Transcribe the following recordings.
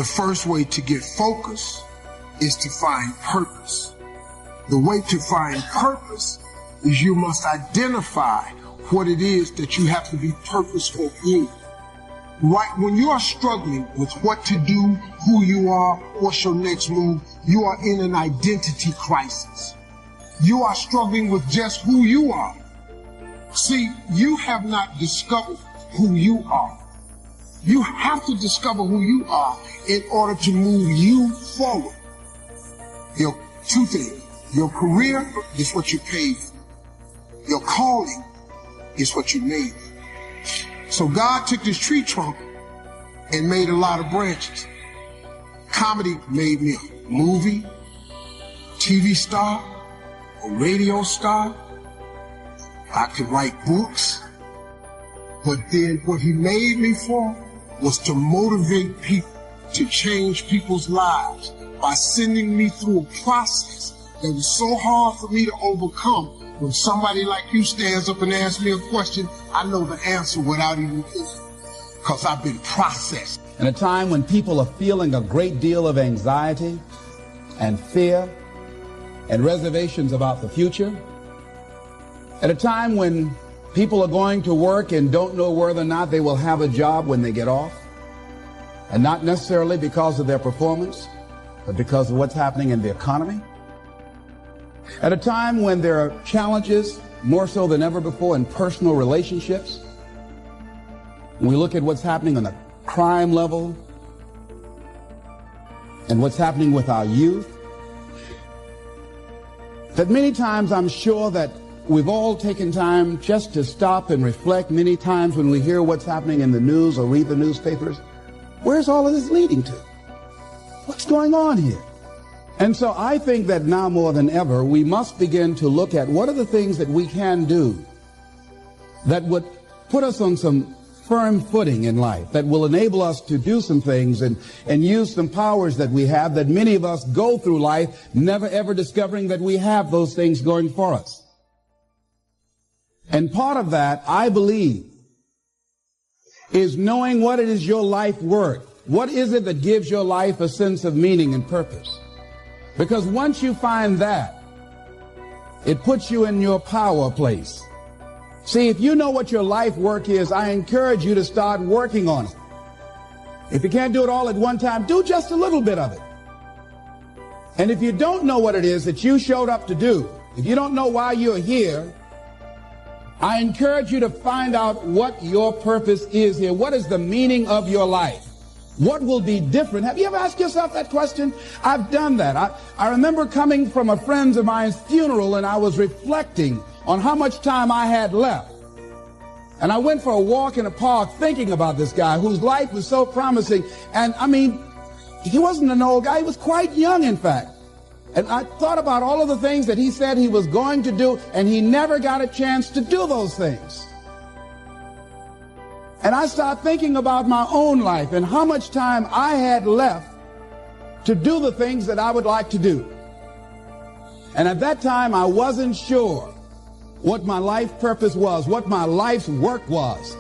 The first way to get focus is to find purpose. The way to find purpose is you must identify what it is that you have to be purposeful in. Right when you are struggling with what to do, who you are, what's your next move, you are in an identity crisis. You are struggling with just who you are. See, you have not discovered who you are. You have to discover who you are in order to move you forward. Your two things. Your career is what you paid for. Your calling is what you made. So God took this tree trunk and made a lot of branches. Comedy made me a movie, TV star, a radio star. I could write books. But then what he made me for was to motivate people, to change people's lives by sending me through a process that was so hard for me to overcome. When somebody like you stands up and asks me a question, I know the answer without even thinking, because I've been processed. In a time when people are feeling a great deal of anxiety and fear and reservations about the future, at a time when people are going to work and don't know whether or not they will have a job when they get off, and not necessarily because of their performance, but because of what's happening in the economy, at a time when there are challenges more so than ever before in personal relationships, when we look at what's happening on the crime level and what's happening with our youth, that many times I'm sure that we've all taken time just to stop and reflect. Many times when we hear what's happening in the news or read the newspapers, where's all of this leading to? What's going on here? And so I think that now more than ever, we must begin to look at what are the things that we can do that would put us on some firm footing in life, that will enable us to do some things and use some powers that we have, that many of us go through life never ever discovering that we have those things going for us. And part of that, I believe, is knowing what it is your life worth. What is it that gives your life a sense of meaning and purpose? Because once you find that, it puts you in your power place. See, if you know what your life work is, I encourage you to start working on it. If you can't do it all at one time, do just a little bit of it. And if you don't know what it is that you showed up to do, if you don't know why you're here, I encourage you to find out what your purpose is here. What is the meaning of your life? What will be different? Have you ever asked yourself that question? I've done that. I remember coming from a friend of mine's funeral, and I was reflecting on how much time I had left. And I went for a walk in a park thinking about this guy whose life was so promising. And I mean, he wasn't an old guy. He was quite young, in fact. And I thought about all of the things that he said he was going to do, and he never got a chance to do those things. And I started thinking about my own life and how much time I had left to do the things that I would like to do. And at that time, I wasn't sure what my life purpose was, what my life's work was.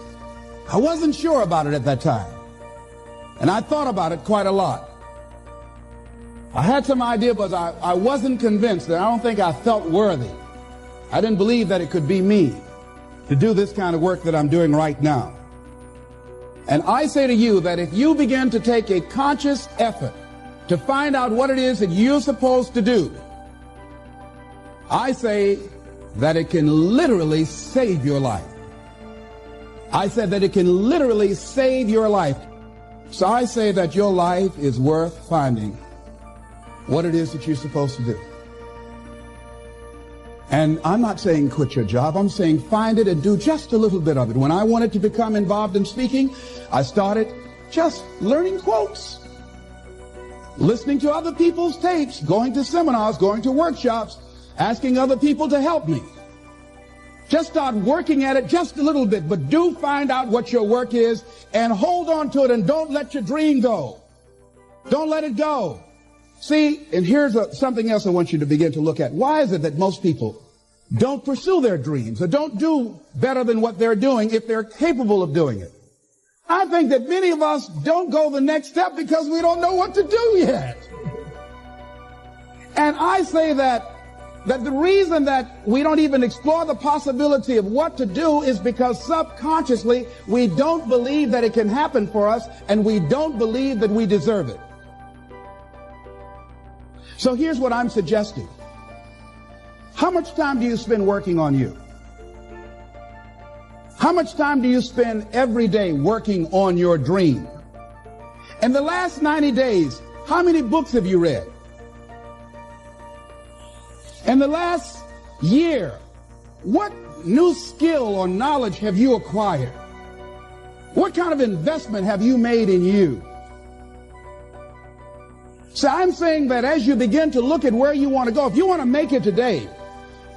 I wasn't sure about it at that time. And I thought about it quite a lot. I had some idea, but I wasn't convinced, and I don't think I felt worthy. I didn't believe that it could be me to do this kind of work that I'm doing right now. And I say to you that if you begin to take a conscious effort to find out what it is that you're supposed to do, I say that it can literally save your life. I said that it can literally save your life. So I say that your life is worth finding what it is that you're supposed to do. And I'm not saying quit your job. I'm saying find it and do just a little bit of it. When I wanted to become involved in speaking, I started just learning quotes, listening to other people's tapes, going to seminars, going to workshops, asking other people to help me. Just start working at it just a little bit, but do find out what your work is and hold on to it, and don't let your dream go. Don't let it go. See, and here's something else I want you to begin to look at. Why is it that most people don't pursue their dreams or don't do better than what they're doing if they're capable of doing it? I think that many of us don't go the next step because we don't know what to do yet. And I say that the reason that we don't even explore the possibility of what to do is because subconsciously we don't believe that it can happen for us, and we don't believe that we deserve it. So here's what I'm suggesting. How much time do you spend working on you? How much time do you spend every day working on your dream? In the last 90 days, how many books have you read? In the last year, what new skill or knowledge have you acquired? What kind of investment have you made in you? So I'm saying that as you begin to look at where you want to go, if you want to make it today,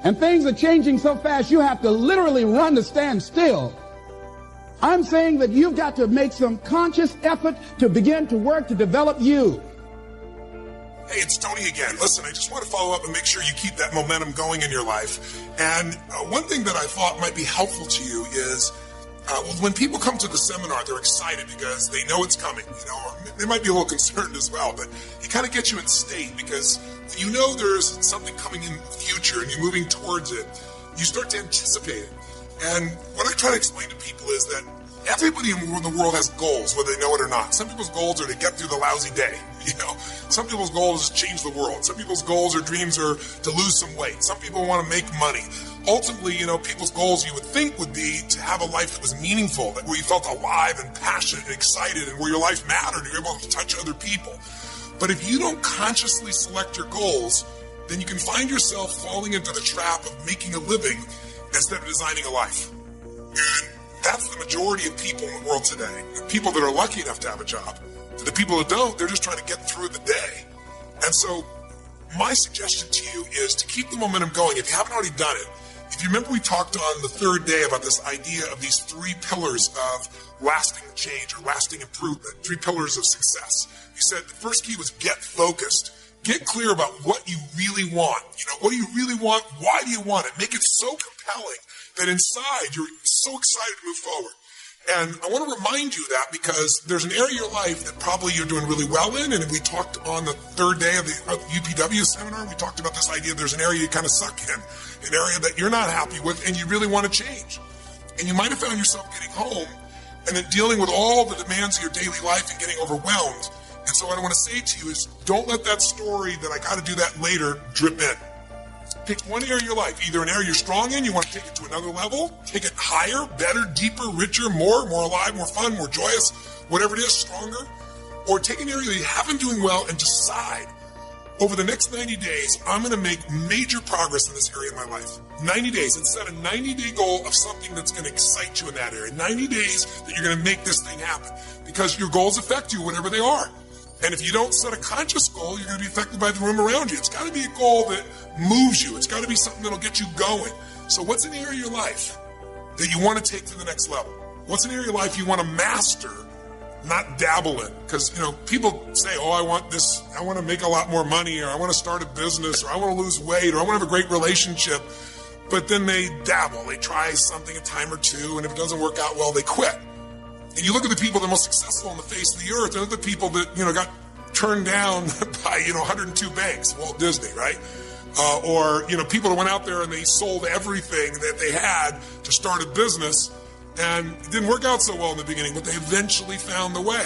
and things are changing so fast you have to literally run to stand still, I'm saying that you've got to make some conscious effort to begin to work to develop you. Hey, it's Tony again. Listen, I just want to follow up and make sure you keep that momentum going in your life. And one thing that I thought might be helpful to you is when people come to the seminar, they're excited because they know it's coming. You know, or they might be a little concerned as well, but it kind of gets you in state because you know there's something coming in the future and you're moving towards it. You start to anticipate it. And what I try to explain to people is that everybody in the world has goals, whether they know it or not. Some people's goals are to get through the lousy day. You know, some people's goals is to change the world. Some people's goals or dreams are to lose some weight. Some people want to make money. Ultimately, you know, people's goals you would think would be to have a life that was meaningful, that where you felt alive and passionate and excited and where your life mattered and you're able to touch other people. But if you don't consciously select your goals, then you can find yourself falling into the trap of making a living instead of designing a life. And that's the majority of people in the world today. The people that are lucky enough to have a job. The people that don't, they're just trying to get through the day. And so my suggestion to you is to keep the momentum going. If you haven't already done it, if you remember we talked on the third day about this idea of these three pillars of lasting change or lasting improvement, three pillars of success. We said the first key was get focused. Get clear about what you really want. You know, what do you really want? Why do you want it? Make it so compelling that inside you're so excited to move forward. And I want to remind you that because there's an area of your life that probably you're doing really well in. And we talked on the third day of the UPW seminar, we talked about this idea there's an area you kind of suck in, an area that you're not happy with and you really want to change. And you might have found yourself getting home and then dealing with all the demands of your daily life and getting overwhelmed. And so what I want to say to you is don't let that story that I got to do that later drip in. Pick one area of your life, either an area you're strong in, you want to take it to another level, take it higher, better, deeper, richer, more alive, more fun, more joyous, whatever it is, stronger. Or take an area that you haven't doing well and decide, over the next 90 days, I'm going to make major progress in this area of my life. 90 days, and set a 90-day goal of something that's going to excite you in that area. 90 days that you're going to make this thing happen. Because your goals affect you, whatever they are. And if you don't set a conscious goal, you're going to be affected by the room around you. It's got to be a goal that moves you. It's got to be something that'll get you going. So what's an area of your life that you want to take to the next level? What's an area of your life you want to master, not dabble in? Because, you know, people say, oh, I want this, I want to make a lot more money, or I want to start a business, or I want to lose weight, or I want to have a great relationship. But then they dabble. They try something a time or two, and if it doesn't work out well, they quit. And you look at the people that are most successful on the face of the earth, they're the people that, you know, got turned down by, 102 banks, Walt Disney, right? Or, people that went out there and they sold everything that they had to start a business, and it didn't work out so well in the beginning, but they eventually found the way.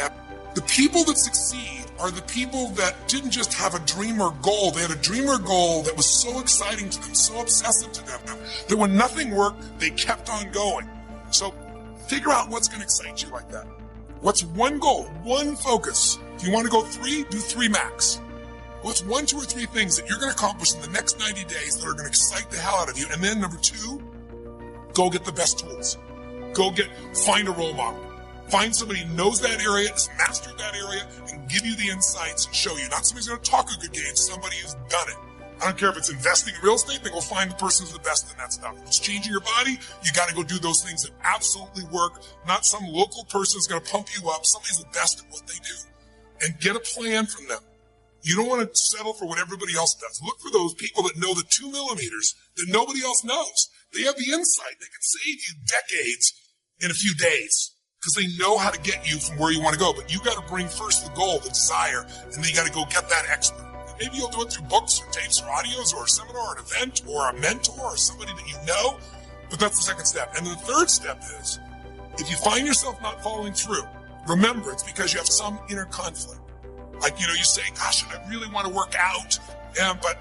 The people that succeed are the people that didn't just have a dream or goal. They had a dream or goal that was so exciting to them, so obsessive to them, that when nothing worked, they kept on going. So figure out what's going to excite you like that. What's one goal, one focus? If you want to go 3, do 3 max. What's 1, 2, or 3 things that you're going to accomplish in the next 90 days that are going to excite the hell out of you? And then number 2, go get the best tools. Find a role model. Find somebody who knows that area, has mastered that area, and give you the insights and show you. Not somebody's going to talk a good game, somebody who's done it. I don't care if it's investing in real estate, then go find the person who's the best in that stuff. If it's changing your body, you got to go do those things that absolutely work. Not some local person who's going to pump you up. Somebody's the best at what they do. And get a plan from them. You don't want to settle for what everybody else does. Look for those people that know the 2 millimeters that nobody else knows. They have the insight. They can save you decades in a few days. because they know how to get you from where you want to go. But you got to bring first the goal, the desire, and then you got to go get that expert. And maybe you'll do it through books or tapes or audios or a seminar or an event or a mentor or somebody that you know. But that's the second step. And the third step is, if you find yourself not following through, remember it's because you have some inner conflict. Like, you say, gosh, I really want to work out. But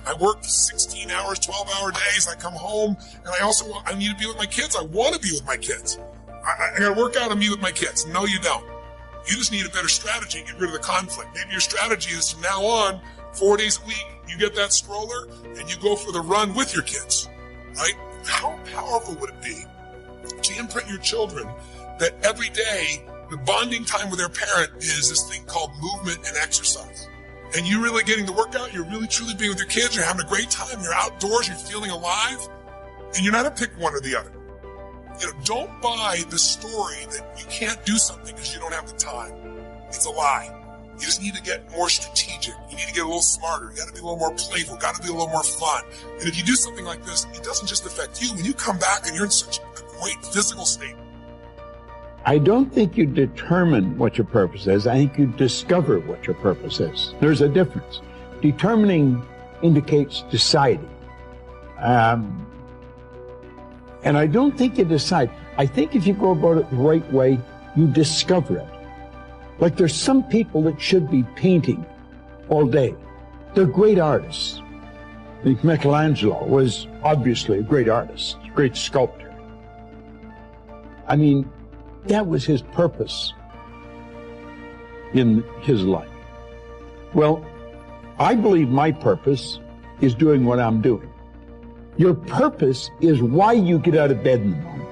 I work 16 hours, 12-hour days. I come home, and I need to be with my kids. I want to be with my kids. I got to work out and be with my kids. No, you don't. You just need a better strategy and get rid of the conflict. Maybe your strategy is from now on, 4 days a week, you get that stroller, and you go for the run with your kids, right? How powerful would it be to imprint your children that every day the bonding time with their parent is this thing called movement and exercise? And you're really getting the workout, you're really truly being with your kids, you're having a great time, you're outdoors, you're feeling alive, and you're not to pick one or the other. Don't buy the story that you can't do something because you don't have the time. It's a lie. You just need to get more strategic. You need to get a little smarter. You got to be a little more playful. Got to be a little more fun. And if you do something like this, it doesn't just affect you. When you come back and you're in such a great physical state. I don't think you determine what your purpose is. I think you discover what your purpose is. There's a difference. Determining indicates deciding. And I don't think you decide. I think if you go about it the right way, you discover it. Like there's some people that should be painting all day. They're great artists. I think Michelangelo was obviously a great artist, a great sculptor. I mean, that was his purpose in his life. Well, I believe my purpose is doing what I'm doing. Your purpose is why you get out of bed in the morning.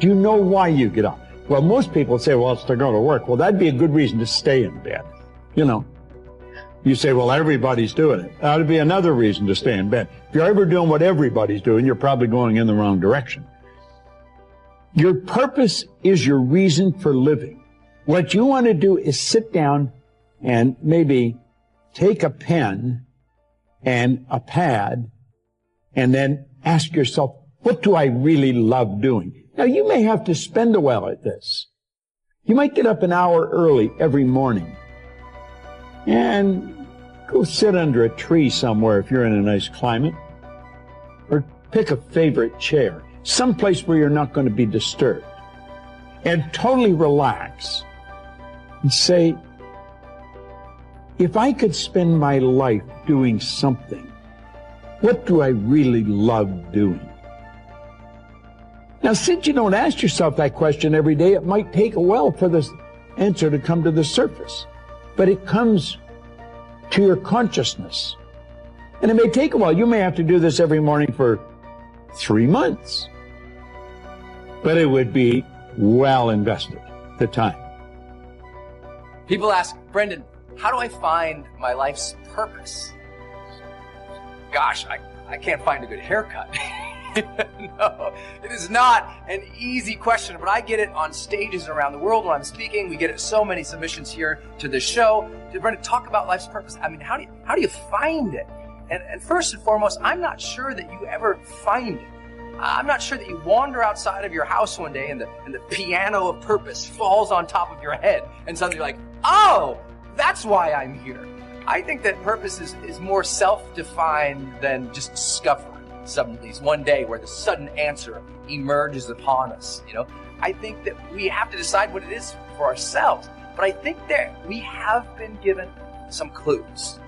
Do you know why you get up? Well, most people say, well, it's to go to work. Well, that'd be a good reason to stay in bed. You say, well, everybody's doing it. That'd be another reason to stay in bed. If you're ever doing what everybody's doing, you're probably going in the wrong direction. Your purpose is your reason for living. What you want to do is sit down and maybe take a pen and a pad and then ask yourself, what do I really love doing? Now, you may have to spend a while at this. You might get up an hour early every morning and go sit under a tree somewhere if you're in a nice climate, or pick a favorite chair, someplace where you're not going to be disturbed, and totally relax and say, if I could spend my life doing something, what do I really love doing? Now, since you don't ask yourself that question every day, it might take a while for the answer to come to the surface, but it comes to your consciousness. And it may take a while. You may have to do this every morning for 3 months. But it would be well invested, the time. People ask, Brendan, how do I find my life's purpose? Gosh, I can't find a good haircut. No, it is not an easy question, but I get it on stages around the world when I'm speaking. We get it so many submissions here to the show. Brendan, talk about life's purpose. I mean, how do you find it? And first and foremost, I'm not sure that you ever find it. I'm not sure that you wander outside of your house one day and the piano of purpose falls on top of your head and suddenly you're like, oh, that's why I'm here. I think that purpose is more self-defined than just discovery. Suddenly, one day where the sudden answer emerges upon us. I think that we have to decide what it is for ourselves. But I think that we have been given some clues.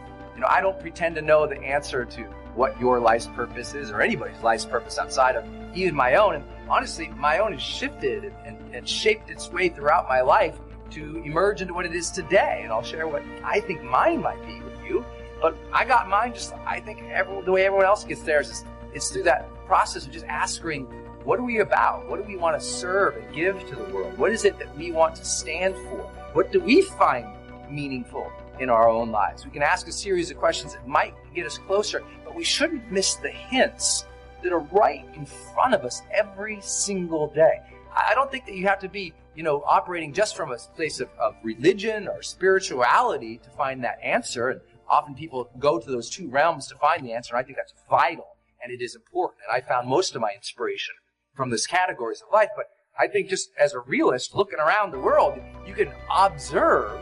I don't pretend to know the answer to what your life's purpose is or anybody's life's purpose outside of even my own. And honestly, my own has shifted and shaped its way throughout my life to emerge into what it is today. And I'll share what I think mine might be with you. But I got mine I think the way everyone else gets theirs is through that process of just asking, what are we about? What do we want to serve and give to the world? What is it that we want to stand for? What do we find meaningful in our own lives? We can ask a series of questions that might get us closer, but we shouldn't miss the hints that are right in front of us every single day. I don't think that you have to be, operating just from a place of religion or spirituality to find that answer. And often people go to those two realms to find the answer, and I think that's vital and it is important. And I found most of my inspiration from those categories of life, but I think just as a realist looking around the world, you can observe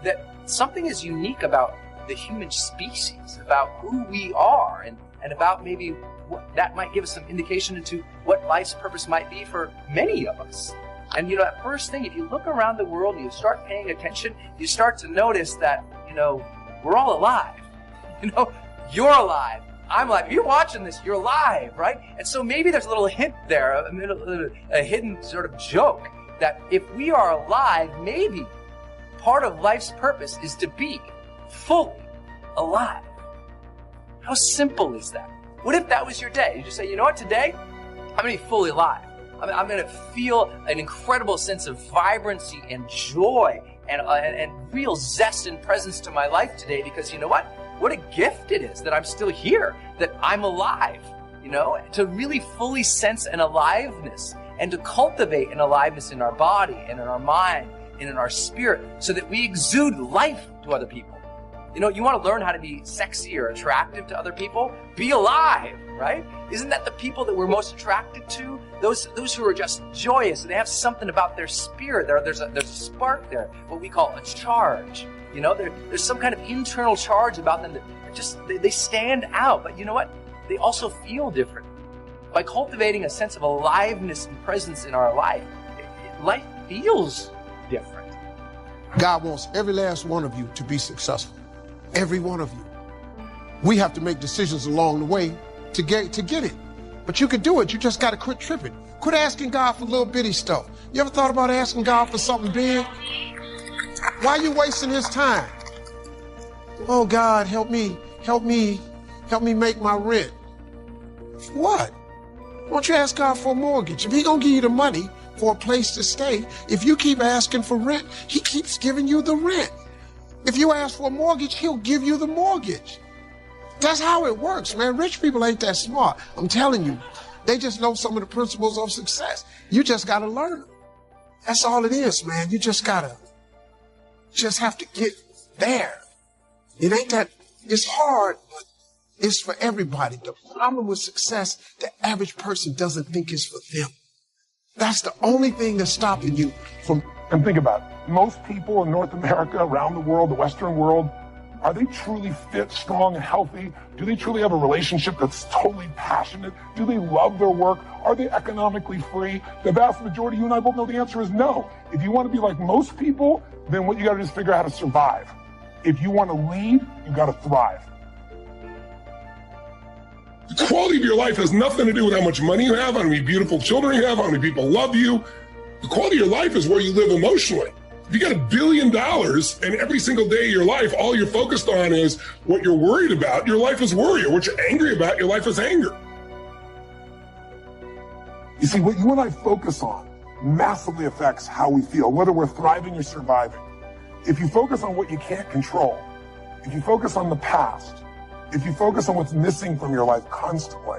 that something is unique about the human species, about who we are, and about maybe what that might give us some indication into what life's purpose might be for many of us. And that first thing, if you look around the world and you start paying attention, you start to notice that, we're all alive. You're alive. I'm alive. If you're watching this, you're alive, right? And so maybe there's a little hint there, a hidden sort of joke, that if we are alive, maybe part of life's purpose is to be fully alive. How simple is that? What if that was your day? You just say, you know what, today, I'm going to be fully alive. I'm going to feel an incredible sense of vibrancy and joy and real zest and presence to my life today, because you know what? What a gift it is that I'm still here, that I'm alive, to really fully sense an aliveness and to cultivate an aliveness in our body and in our mind and in our spirit so that we exude life to other people. You want to learn how to be sexy or attractive to other people? Be alive, right? Isn't that the people that we're most attracted to? Those who are just joyous, and they have something about their spirit. There's a spark there, what we call a charge. There's some kind of internal charge about them that they stand out. But you know what? They also feel different. By cultivating a sense of aliveness and presence in our life, life feels different. God wants every last one of you to be successful. Every one of you. We have to make decisions along the way to get it. But you can do it. You just got to quit tripping. Quit asking God for little bitty stuff. You ever thought about asking God for something big? Why are you wasting his time? Oh, God, help me make my rent. What? Why don't you ask God for a mortgage? If he gonna give you the money for a place to stay, if you keep asking for rent, he keeps giving you the rent. If you ask for a mortgage, he'll give you the mortgage. That's how it works, man. Rich people ain't that smart. I'm telling you. They just know some of the principles of success. You just got to learn them. That's all it is, man. You just have to get there. It ain't that, it's hard, but it's for everybody. The problem with success, the average person doesn't think it's for them. That's the only thing that's stopping you from. And think about it. Most people in North America, around the world, the Western world, are they truly fit, strong, and healthy? Do they truly have a relationship that's totally passionate? Do they love their work? Are they economically free? The vast majority, you and I both know the answer is no. If you want to be like most people, then what you got to do is figure out how to survive. If you want to lead, you got to thrive. The quality of your life has nothing to do with how much money you have, how many beautiful children you have, how many people love you. The quality of your life is where you live emotionally. If you got $1 billion and every single day of your life, all you're focused on is what you're worried about, your life is worry. Or what you're angry about, your life is anger. You see, what you and I focus on massively affects how we feel, whether we're thriving or surviving. If you focus on what you can't control, if you focus on the past, if you focus on what's missing from your life constantly,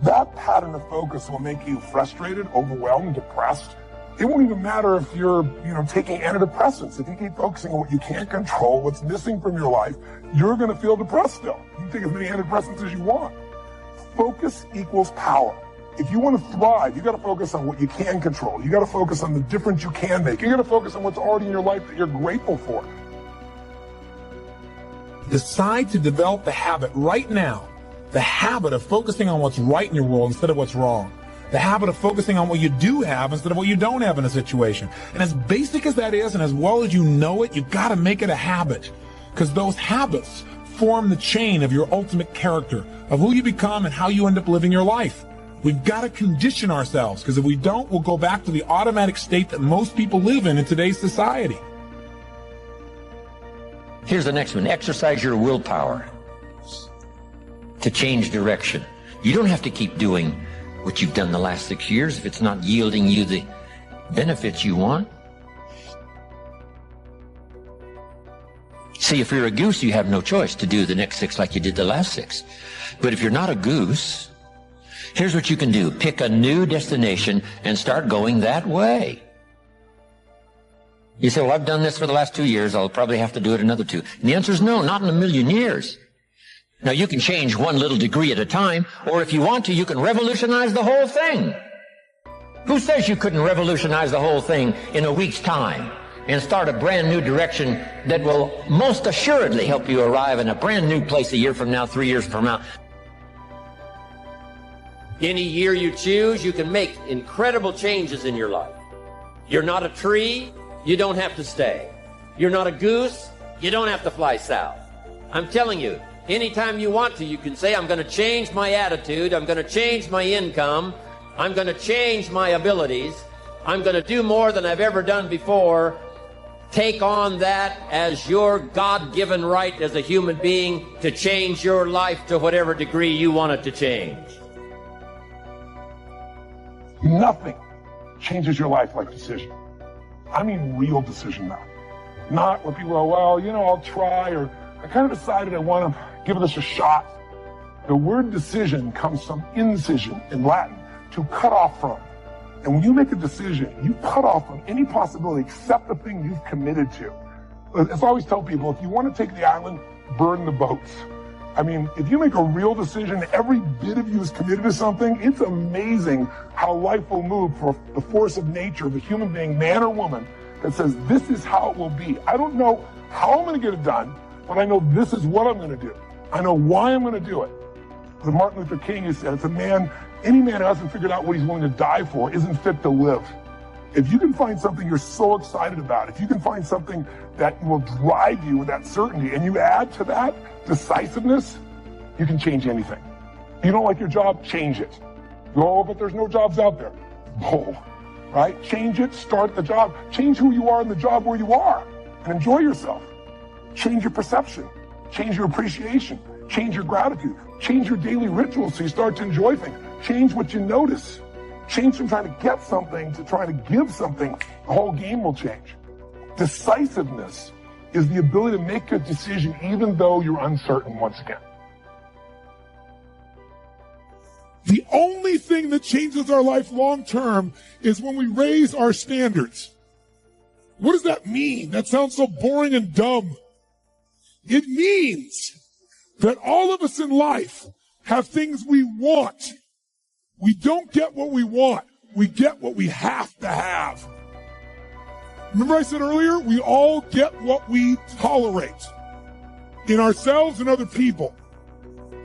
that pattern of focus will make you frustrated, overwhelmed, depressed. It won't even matter if you're, taking antidepressants. If you keep focusing on what you can't control, what's missing from your life, you're going to feel depressed still. You can take as many antidepressants as you want. Focus equals power. If you want to thrive, you got to focus on what you can control. You got to focus on the difference you can make. You got to focus on what's already in your life that you're grateful for. Decide to develop the habit right now, the habit of focusing on what's right in your world instead of what's wrong. The habit of focusing on what you do have instead of what you don't have in a situation. And as basic as that is, and as well as you know it, you've got to make it a habit. Because those habits form the chain of your ultimate character, of who you become and how you end up living your life. We've got to condition ourselves, because if we don't, we'll go back to the automatic state that most people live in today's society. Here's the next one. Exercise your willpower to change direction. You don't have to keep doing what you've done the last 6 years if it's not yielding you the benefits you want. See, if you're a goose, you have no choice to do the next 6 like you did the last 6. But if you're not a goose, here's what you can do. Pick a new destination and start going that way. You say, well, I've done this for the last 2 years. I'll probably have to do it another 2. And the answer is no, not in a million years. Now, you can change one little degree at a time, or if you want to, you can revolutionize the whole thing. Who says you couldn't revolutionize the whole thing in a week's time and start a brand new direction that will most assuredly help you arrive in a brand new place a year from now, 3 years from now? Any year you choose, you can make incredible changes in your life. You're not a tree, you don't have to stay. You're not a goose, you don't have to fly south. I'm telling you, anytime you want to, you can say, I'm going to change my attitude, I'm going to change my income, I'm going to change my abilities, I'm going to do more than I've ever done before. Take on that as your God-given right as a human being to change your life to whatever degree you want it to change. Nothing changes your life like decision. I mean real decision now. Not where people are, well, I'll try, or I kind of decided I want to give this a shot. The word decision comes from incision in Latin, to cut off from. And when you make a decision, you cut off from any possibility except the thing you've committed to. As I always tell people, if you want to take the island, burn the boats. I mean, if you make a real decision, every bit of you is committed to something, it's amazing how life will move for the force of nature, the human being, man or woman, that says, this is how it will be. I don't know how I'm going to get it done, but I know this is what I'm going to do. I know why I'm going to do it. As Martin Luther King has said, any man who hasn't figured out what he's willing to die for isn't fit to live. If you can find something you're so excited about, if you can find something that will drive you with that certainty, and you add to that decisiveness, you can change anything. You don't like your job, change it. Oh, but there's no jobs out there. Oh, right? Change it, start the job. Change who you are in the job where you are, and enjoy yourself. Change your perception. Change your appreciation. Change your gratitude. Change your daily rituals so you start to enjoy things. Change what you notice. Change from trying to get something to trying to give something. The whole game will change. Decisiveness is the ability to make a decision even though you're uncertain once again. The only thing that changes our life long term is when we raise our standards. What does that mean? That sounds so boring and dumb. It means that all of us in life have things we want. We don't get what we want. We get what we have to have. Remember I said earlier, we all get what we tolerate in ourselves and other people.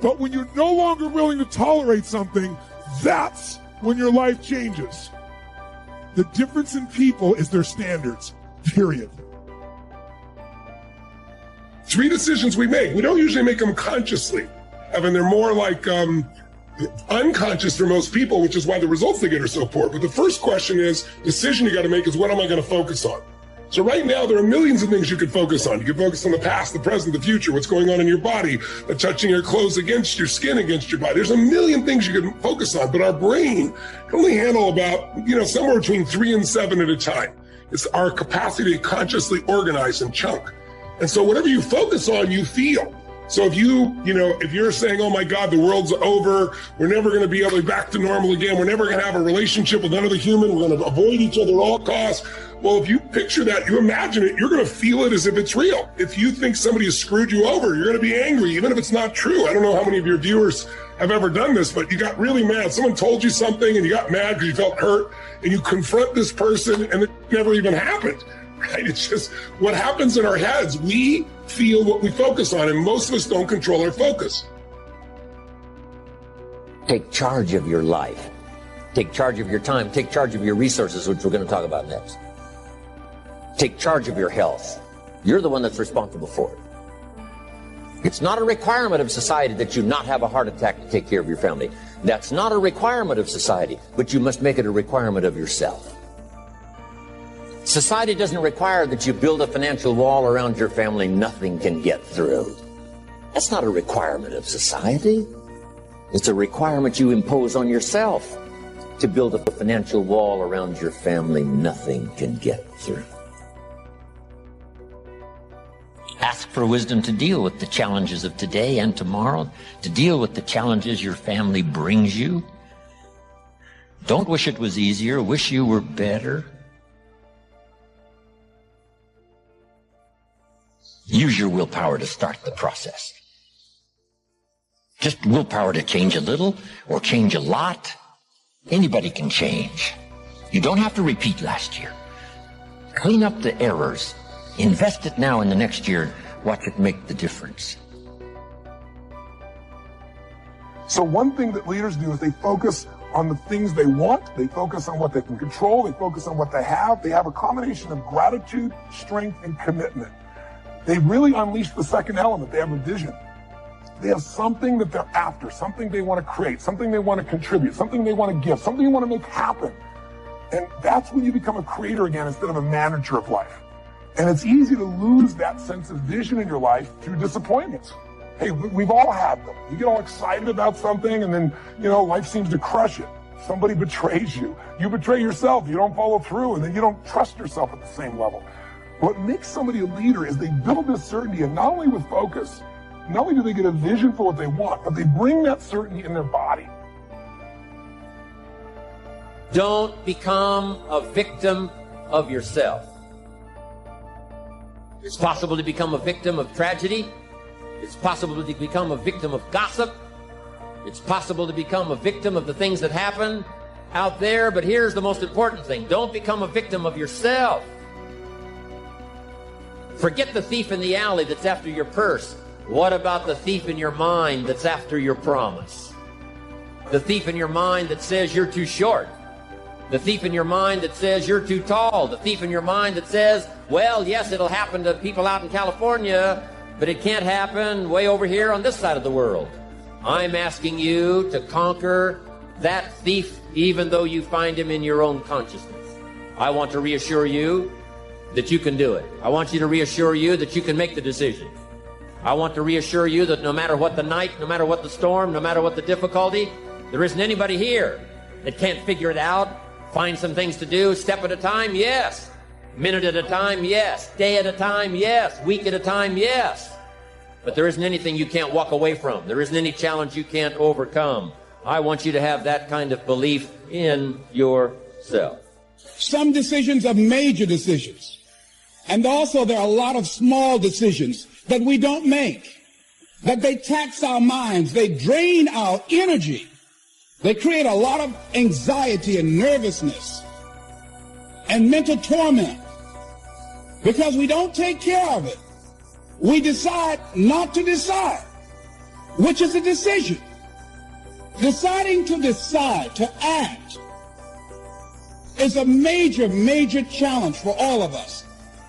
But when you're no longer willing to tolerate something, that's when your life changes. The difference in people is their standards, period. 3 decisions we make. We don't usually make them consciously. I mean, they're more like unconscious for most people, which is why the results they get are so poor. But the first question is, decision you got to make is, what am I going to focus on? So right now, there are millions of things you could focus on. You can focus on the past, the present, the future, what's going on in your body, touching your clothes against your skin, against your body. There's a million things you can focus on, but our brain can only handle about, somewhere between 3 and 7 at a time. It's our capacity to consciously organize and chunk. And so whatever you focus on, you feel. So if if you're saying, oh my God, the world's over, we're never going to be able to be back to normal again, we're never going to have a relationship with another human, we're going to avoid each other at all costs. Well, if you picture that, you imagine it, you're going to feel it as if it's real. If you think somebody has screwed you over, you're going to be angry, even if it's not true. I don't know how many of your viewers have ever done this, but you got really mad. Someone told you something and you got mad because you felt hurt, and you confront this person and it never even happened. Right? It's just what happens in our heads. We feel what we focus on, and most of us don't control our focus. Take charge of your life. Take charge of your time. Take charge of your resources, which we're going to talk about next. Take charge of your health. You're the one that's responsible for it. It's not a requirement of society that you not have a heart attack to take care of your family. That's not a requirement of society, but you must make it a requirement of yourself. Society doesn't require that you build a financial wall around your family nothing can get through. That's not a requirement of society. It's a requirement you impose on yourself to build a financial wall around your family nothing can get through. Ask for wisdom to deal with the challenges of today and tomorrow, to deal with the challenges your family brings you. Don't wish it was easier, wish you were better. Use your willpower to start the process. Just willpower to change a little or change a lot. Anybody can change. You don't have to repeat last year. Clean up the errors. Invest it now in the next year. Watch it make the difference. So one thing that leaders do is they focus on the things they want. They focus on what they can control. They focus on what they have. They have a combination of gratitude, strength, and commitment. They really unleash the second element. They have a vision. They have something that they're after, something they want to create, something they want to contribute, something they want to give, something they want to make happen. And that's when you become a creator again instead of a manager of life. And it's easy to lose that sense of vision in your life through disappointments. Hey, we've all had them. You get all excited about something and then, life seems to crush it. Somebody betrays you. You betray yourself. You don't follow through, and then you don't trust yourself at the same level. What makes somebody a leader is they build this certainty, and not only with focus, not only do they get a vision for what they want, but they bring that certainty in their body. Don't become a victim of yourself. It's possible to become a victim of tragedy. It's possible to become a victim of gossip. It's possible to become a victim of the things that happen out there. But here's the most important thing. Don't become a victim of yourself. Forget the thief in the alley that's after your purse. What about the thief in your mind that's after your promise? The thief in your mind that says you're too short. The thief in your mind that says you're too tall. The thief in your mind that says, well, yes, it'll happen to people out in California, but it can't happen way over here on this side of the world. I'm asking you to conquer that thief even though you find him in your own consciousness. I want to reassure you that you can do it. I want you to reassure you that you can make the decision. I want to reassure you that no matter what the night, no matter what the storm, no matter what the difficulty, there isn't anybody here that can't figure it out. Find some things to do, step at a time, yes. Minute at a time, yes. Day at a time, yes. Week at a time, yes. But there isn't anything you can't walk away from. There isn't any challenge you can't overcome. I want you to have that kind of belief in yourself. Some decisions are major decisions. And also there are a lot of small decisions that we don't make, that they tax our minds, they drain our energy. They create a lot of anxiety and nervousness and mental torment because we don't take care of it. We decide not to decide, which is a decision. Deciding to decide, to act, is a major, major challenge for all of us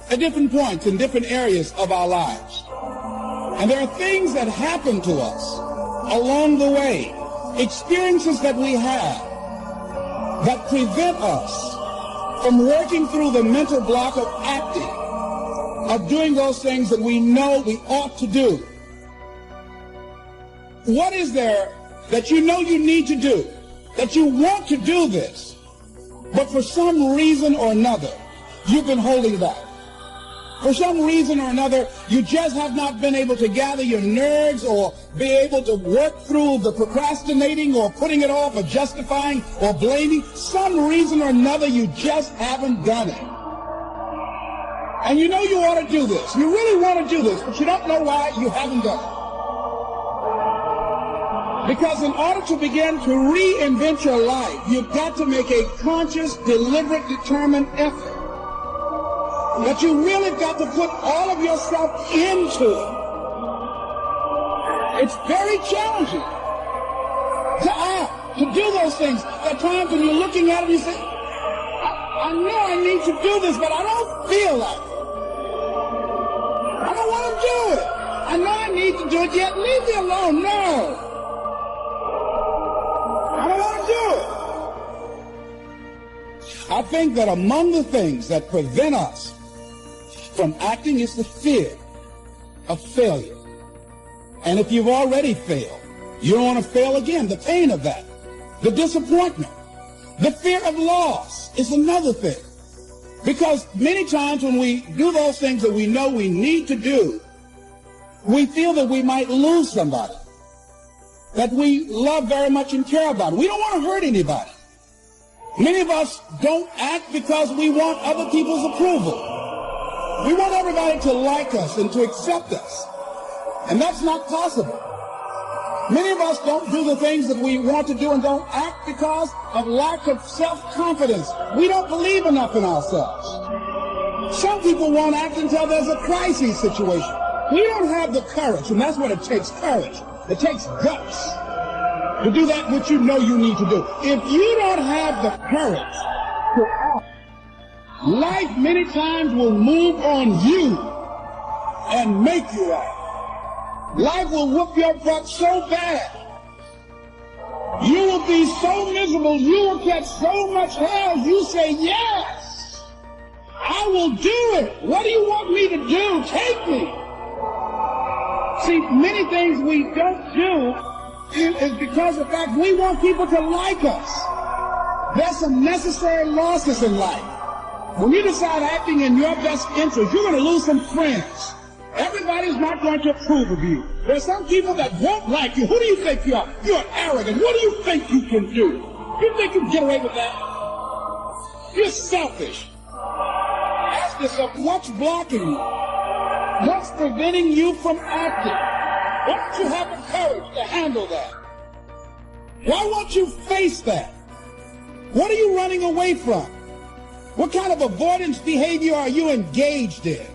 at different points in different areas of our lives. And there are things that happen to us along the way, experiences that we have that prevent us from working through the mental block of acting, of doing those things that we know we ought to do. What is there that you know you need to do, that you want to do this, but for some reason or another, you've been holding back? For some reason or another, you just have not been able to gather your nerves or be able to work through the procrastinating or putting it off or justifying or blaming. Some reason or another, you just haven't done it. And you know you ought to do this. You really want to do this, but you don't know why you haven't done it. Because in order to begin to reinvent your life, you've got to make a conscious, deliberate, determined effort. But you really got to put all of yourself into it. It's very challenging to act, to do those things. There are times when you're looking at it and you say, I know I need to do this, but I don't feel like it. I don't want to do it. I know I need to do it, yet leave me alone. No. I don't want to do it. I think that among the things that prevent us from acting is the fear of failure. And if you've already failed, you don't want to fail again. The pain of that, the disappointment, the fear of loss is another thing. Because many times when we do those things that we know we need to do, we feel that we might lose somebody that we love very much and care about. We don't want to hurt anybody. Many of us don't act because we want other people's approval. We want everybody to like us and to accept us. And that's not possible. Many of us don't do the things that we want to do and don't act because of lack of self-confidence. We don't believe enough in ourselves. Some people won't act until there's a crisis situation. We don't have the courage, and that's what it takes, courage. It takes guts to do that which you know you need to do. If you don't have the courage to act, life many times will move on you and make you act. Life will whoop your butt so bad. You will be so miserable, you will catch so much hell, you say, yes, I will do it. What do you want me to do? Take me. See, many things we don't do is because of the fact we want people to like us. There's some necessary losses in life. When you decide acting in your best interest, you're going to lose some friends. Everybody's not going to approve of you. There's some people that won't like you. Who do you think you are? You're arrogant. What do you think you can do? You think you can get away with that? You're selfish. Ask yourself, what's blocking you? What's preventing you from acting? Why don't you have the courage to handle that? Why won't you face that? What are you running away from? What kind of avoidance behavior are you engaged in?